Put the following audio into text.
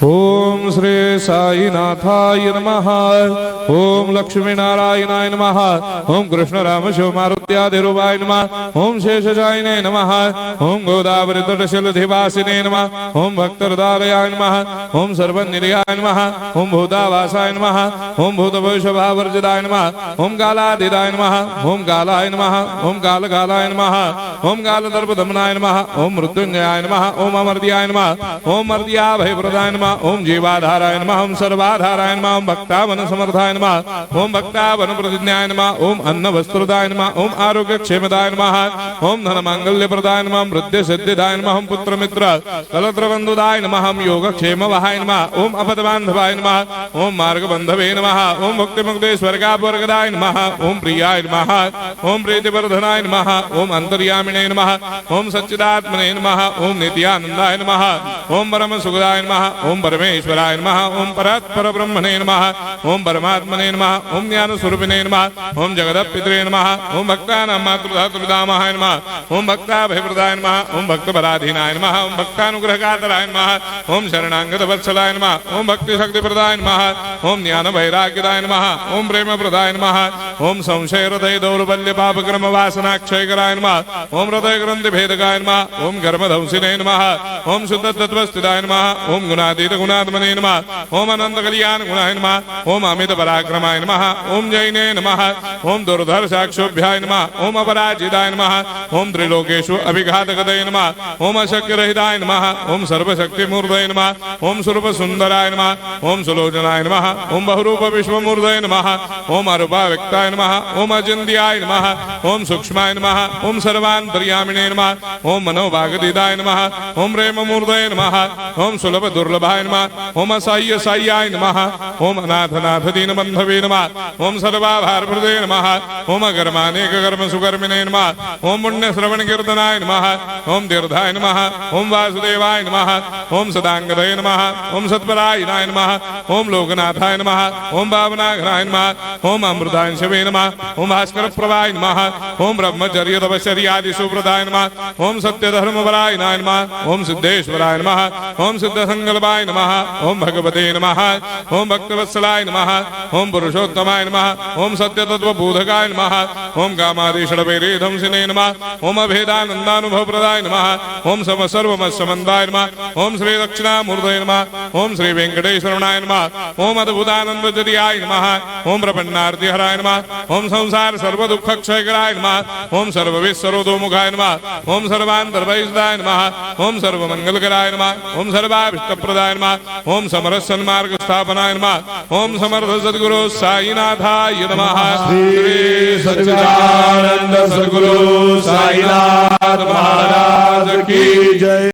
ओम श्री साईनाथाय नमः। ओम लक्ष्मी नारायणाय नमः। ओम कृष्ण राम शिव मारुत्यादिरूपाय नमः। ओम शेषजायिने नमः। ओम गोदावरी तटशिलधिवासिने नमः। ओम भक्तहृदयाय नमः। ओम सर्वनिलयाय नमः। ओम भूतावासाय नमः। ओम भूतभविष्यभावर्जिताय नमः। ओम कालाधीराय नमः। ओम कालाय नमः। ओम कालकालाय नमः। ओम कालदर्पदमनाय नमः। ओम मृत्युंजयाय नमः। ओम अमर्त्याय नमः। ओम मर्त्याभयप्रदाय नमः। ओम जीवाधाराय नमः। ओम सर्वाधाराय नमः। ओम भक्तावन समर्थाय नमः। ओम भक्तावन प्रतिज्ञाय नमः। ओम अन्न वस्त्रदाय नमः। ओम आरोग्य क्षेमदाय नमः। ओम धन मांगल्य प्रदाय नमः। ओम वृद्धि सिद्धिदाय नमः। ओम पुत्र मित्र कलत्र बंधुदाय नमः। ओम योग क्षेम वहाय नमः। ओम अपद बांधवाय नमः। ओम मार्ग बंधवे नमः। ओम मुक्ति मुक्ति स्वर्गापवर्गदाय नमः। ओम प्रियाय नमः। ओम प्रीतिवर्धनाय नमः। ओम अंतर्यामिने नमः। ओम सच्चिदात्मने नमः। ओम नित्यानंदाय नमः। ओम परम सुखदाय नमः। ओम परमेश्वराय नमः। ओम परात्पर ब्रह्मणे नमः। ओम परमात्मने नमः। ओम ज्ञान स्वरूपिणे नमः। ओम जगदपितरे नमः। ओम भक्तानां मातृधातृदामहाय नमः। ओम भक्ताभयप्रदाय नमः। ओम भक्तपराधीनाय नमः। ओम भक्तानुग्रहकातराय नमः। ओम शरणागत वत्सलाय नमः। ओम भक्ति शक्ति प्रदाय नमः। ओम ज्ञान वैराग्यदाय नमः। ओम प्रेम प्रदाय नमः। ओम संशय हृदय दौर्बल्य पाप कर्म वासना क्षयकराय नमः। ओम हृदय ग्रंथि भेदकाय नमः। ओम कर्मधंसिने नमः। ओम शुद्ध तत्वस्थिताय नमः। ओम गुणातीत गुणात्मने नमः। ओम अनंत कल्याण गुणाय नमः। ओम अमित पराक्रमाय नमः। ओम जैने नमः। ओम दुर्धर साक्षोभ्याय नमः। ओम अपराजिताय नमः। ओम त्रिलोकेषु अभिघातगतये नमः। ओम अशक्य रहिताय नमः। ओम सर्वशक्ति मूर्धये नमः। ओम स्वरूप सुंदराय नमः। ओम सुलोचनाय नमः। ओम बहुरूप विश्वमूर्धये नमः। ओम अरूपाव्यक्ताय नमः। ओम अचिन्त्याय नमः। ओम सूक्ष्माय नमः। ओम सर्वान्तर्यामिने नमः। ओम मनोभागदिदाय नमः। ओम प्रेम मूर्धये नमः। ओम सुलभ दुर्लभाय नमः। ओम असह्य साह्याय नमः। ओम अनाथनाथ दीनबंधवे नमः। ओम सर्वाभारप्रदे नमः। ओम अकर्मानेक कर्म सुकर्मिणे नमः। ओम पुण्य श्रवण कीर्तनाय नमः। ओम तीर्थाय नमः। ओम वासुदेवाय नमः। ओम सदांगदये नमः। ओम सत्परायणाय नमः। ओम लोकनाथाय नमः। ओम भावनाघ्नाय नमः। ओम अमृतांशवे नमः। ओम भास्कर प्रभाय नमः। ओम ब्रह्मचर्य तपश्चर्यादि सुप्रदाय नमः। ओम सत्य धर्मपरायणाय नमः। ओम सिद्धेश्वराय नमः। ओम सिद्ध संकल्पाय नमः। ओम भगवते नमः। ओम भक्तवत्सलाय नमः। ओम पुरुषोत्तमाय नमः। ओम सत्य तत्व बोधकाय नमः। ओम कामादिषडवैरेधंसिने नमः। ओम अभेदानंदानुभव प्रदाय नमः। ओम सम सर्वमस्समन्दाय नमः। ओम श्री दक्षिणामूर्तये नमः। ओम श्री वेंकटेश्वरनाय नमः। ओम अद्भुतानंदजरियाय नमः। ओम प्रपन्नार्तिहराय नमः। ओम संसार सर्व दुःख क्षयकराय नमः। ओम सर्वविश्वरोधोमुखाय नमः। ओम सर्वान्तर्वैषदाय नमः। ओम सर्वमंगलकराय नमः। ओम सर्वाभिष्टप्रदाय नमः। ओम समरस सन्मार्ग स्थापनाय नमः। ओम समर्थ सद्गुरु साईनाथाय नमः। श्री सच्चिदानंद सद्गुरु साईनाथ महाराज की जय।